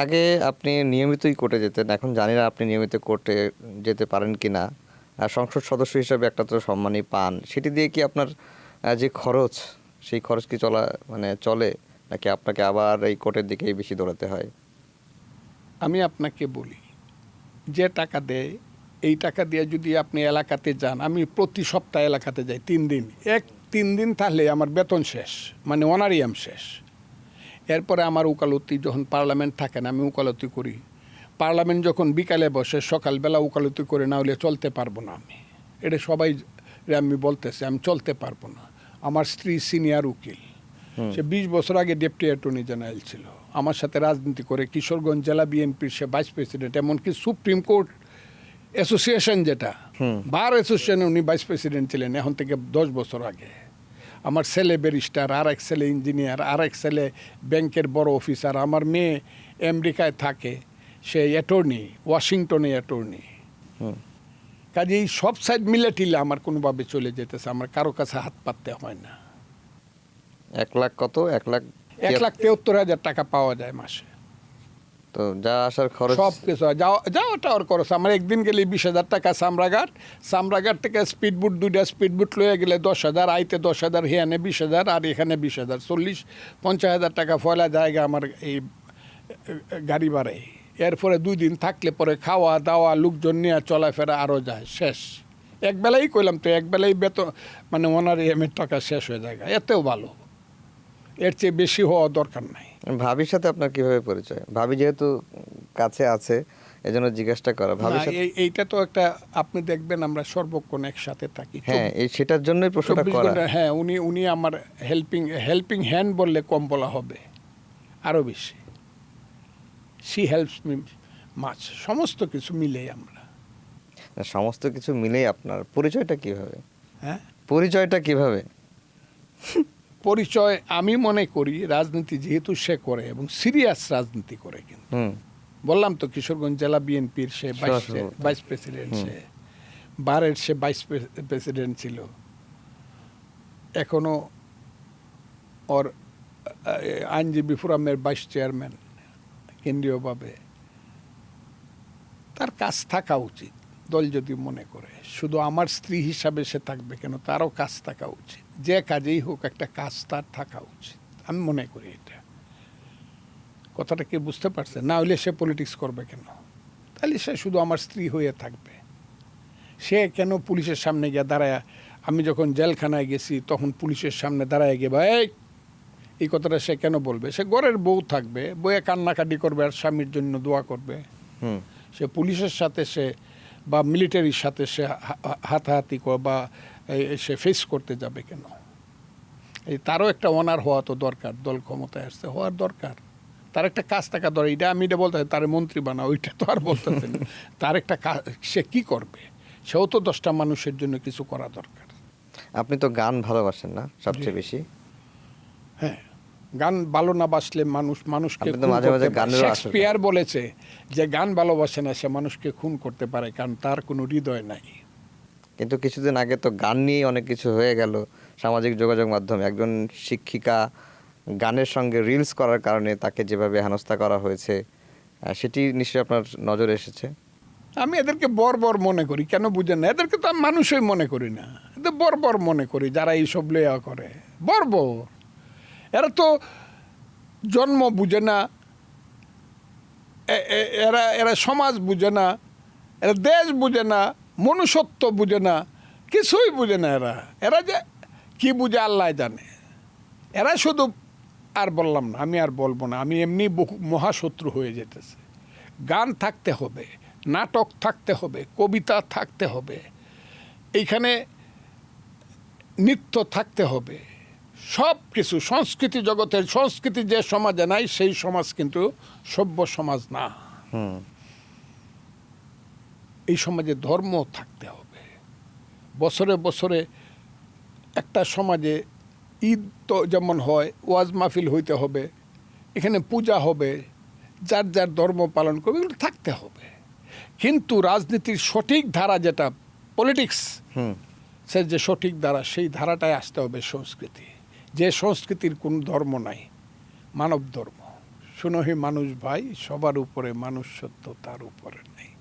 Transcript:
আগে আপনি নিয়মিতই কোর্টে যেতেন, এখন জানি না আপনি নিয়মিত কোর্টে যেতে পারেন কি না। আর সংসদ সদস্য হিসাবে একটা তো সম্মানই পান, সেটি দিয়ে কি আপনার যে খরচ, সেই খরচ কি চলে, নাকি আপনাকে আবার এই কোর্টের দিকেই বেশি দৌড়াতে হয়? আমি আপনাকে বলি, যে টাকা দেয় এই টাকা দিয়ে যদি আপনি এলাকাতে যান, আমি প্রতি সপ্তাহে এলাকাতে যাই 3 দিন, 3 দিন তাহলে আমার বেতন শেষ, মানে অনারিয়াম শেষ। এরপরে আমার উকালতি, যখন পার্লামেন্ট থাকে না আমি উকালতি করি। পার্লামেন্ট যখন বিকালে বসে সকালবেলা উকালতি করে, না হলে চলতে পারবো না আমি। এটা সবাই আমি বলতেছি, আমি চলতে পারবো না। আমার স্ত্রী সিনিয়র উকিল, সে 20 বছর আগে ডেপুটি অ্যাটর্নি জেনারেল ছিল, আমার সাথে রাজনীতি করে কিশোরগঞ্জ জেলা বিএনপির সে ভাইস প্রেসিডেন্ট, এমনকি সুপ্রিম কোর্ট অ্যাসোসিয়েশন যেটা বার অ্যাসোসিয়েশনে উনি ভাইস প্রেসিডেন্ট ছিলেন এখন থেকে 10 বছর আগে। আমার ছেলে ব্যারিস্টার, আর এক ছেলে ইঞ্জিনিয়ার, আর এক ছেলে ব্যাংকের বড় অফিসার, আমার মেয়ে আমেরিকায় থাকে, সে অ্যাটর্নি, ওয়াশিংটনে অ্যাটর্নি। কাজে এই সব সাইড মিলে টিলে আমার কোনোভাবে চলে যেতেছে, আমার কারো কাছে হাত পাততে হয় না। 1 লাখ কত? 1,73,000 টাকা পাওয়া যায় মাসে। তো যা আসার খরচ সব কিছু যাওয়া টাওয়ার খরচ আমার একদিন গেলে 20,000 টাকা। সামরাঘাট থেকে স্পিডবোট, 2টা স্পিডবোট লয়ে গেলে 10,000, আইতে 10,000, হেয়ানে 20,000, আর এখানে 20,000, 40-50,000 টাকা ফয়লা জায়গা আমার এই গাড়ি ভাড়ায়। এরপরে 2 দিন থাকলে পরে খাওয়া দাওয়া, লোকজন নিয়ে চলাফেরা আরও যায়, শেষ। একবেলাই কইলাম তো, একবেলাই বেতন মানে অনারিয়ামের টাকা শেষ হয়ে যায়। এতেও ভালো, এর চেয়ে বেশি হওয়া দরকার নাই। ভাবির সাথে আপনার কিভাবে পরিচয়? ভাবি যেহেতু কাছে আছে, এজন্য জিজ্ঞাসা করা। ভাবির সাথে এইটা তো একটা, আপনি দেখবেন আমরা সর্বক্ষণ একসাথে থাকি। হ্যাঁ, সেটার জন্যই প্রশ্নটা করা। হ্যাঁ, উনি আমার হেল্পিং হ্যান্ড বললে কম বলা হবে, আরও বেশি। শি হেল্পস মি মাচ, সমস্ত কিছু মিলেই আমরা। সমস্ত কিছু মিলেই আপনার পরিচয়টা কিভাবে? হ্যাঁ, পরিচয়টা কিভাবে? পরিচয় আমি মনে করি রাজনীতি যেহেতু সে করে, এবং সিরিয়াস রাজনীতি করে, কিন্তু বললাম তো কিশোরগঞ্জ জেলা বিএনপির সে ভাইস প্রেসিডেন্ট, সে বারের সে ভাইস প্রেসিডেন্ট ছিল, এখনো ওর আইনজীবী ফোরামের ভাইস চেয়ারম্যান কেন্দ্রীয়ভাবে। তার কাজ থাকা উচিত, দল যদি মনে করে। শুধু আমার স্ত্রী হিসাবে সে থাকবে কেন, তারও কাজ থাকা উচিত। যে কাজেই হোক একটা কাজ তার থাকা উচিত, আমি মনে করি এটা। কথাটা কি বুঝতে পারছে? না হলে সে পলিটিক্স করবে কেন? তাহলে সে শুধু আমার স্ত্রী হয়ে থাকবে। সে কেন পুলিশের সামনে গিয়ে দাঁড়ায়, আমি যখন জেলখানায় গেছি তখন পুলিশের সামনে দাঁড়ায় গিয়ে ভাই এই কথাটা সে কেন বলবে? সে ঘরের বউ থাকবে, বউয়ে কান্নাকাটি করবে আর স্বামীর জন্য দোয়া করবে। সে পুলিশের সাথে সে বা মিলিটারির সাথে সে হাতাহাতি বা সে ফেস করতে যাবে কেন? এই তারও একটা অনার হওয়া তো দরকার, দল ক্ষমতায় আসছে, হওয়ার দরকার। তার একটা কাজ থাকা দরকার। এটা আমি এটা বলতে তার মন্ত্রী বানা, ওইটা তো আর বলতেছেন। তার একটা কাজ, সে কি করবে? সেও তো 10টা মানুষের জন্য কিছু করা দরকার। আপনি তো গান ভালোবাসেন না সবচেয়ে বেশি? হ্যাঁ, গান ভালো না বাসলে মানুষকে মাঝে মাঝে গানের শেক্সপিয়ার বলেছে যে গান ভালোবাসে না সে মানুষকে খুন করতে পারে, কারণ তার কোনো হৃদয় নাই। কিন্তু কিছুদিন আগে তো গান নিয়ে অনেক কিছু হয়ে গেল সামাজিক যোগাযোগ মাধ্যমে। একজন শিক্ষিকা গানের সঙ্গে রিলস করার কারণে তাকে যেভাবে হেনস্থা করা হয়েছে, সেটি নিশ্চয়ই আপনার নজরে এসেছে। আমি এদেরকে বর্বর মনে করি, কেন বুঝেন না? এদেরকে তো আমি মানুষই মনে করি না, এদের বর্বর মনে করি যারা এইসব লেয়া করে। বর্বর, এরা তো জন্ম বুঝে না, এরা সমাজ বুঝে না, এরা দেশ বুঝে না, মনুষ্যত্ব বুঝে না, কিছুই বুঝে না। এরা যে কি বুঝে আল্লাহ জানে। এরা শুধু, আর বললাম না, আমি আর বলবো না, আমি এমনি মহাশত্রু হয়ে যেতেছে। গান থাকতে হবে, নাটক থাকতে হবে, কবিতা থাকতে হবে, এইখানে নৃত্য থাকতে হবে, সব কিছু। সংস্কৃতি জগতের সংস্কৃতি যে সমাজে নাই সেই সমাজ কিন্তু সভ্য সমাজ না। এই সমাজে ধর্ম থাকতে হবে। বছরে বছরে একটা সমাজে ঈদ তো যেমন হয়, ওয়াজ মাহফিল হইতে হবে, এখানে পূজা হবে, যার যার ধর্ম পালন করবে, এগুলো থাকতে হবে। কিন্তু রাজনীতির সঠিক ধারা যেটা পলিটিক্স, সে যে সঠিক ধারা, সেই ধারাটায় আসতে হবে সংস্কৃতি। যে সংস্কৃতির কোনো ধর্ম নাই, মানব ধর্ম, শোনো হে মানুষ ভাই, সবার উপরে মানুষ সত্য, তার উপরে নেই।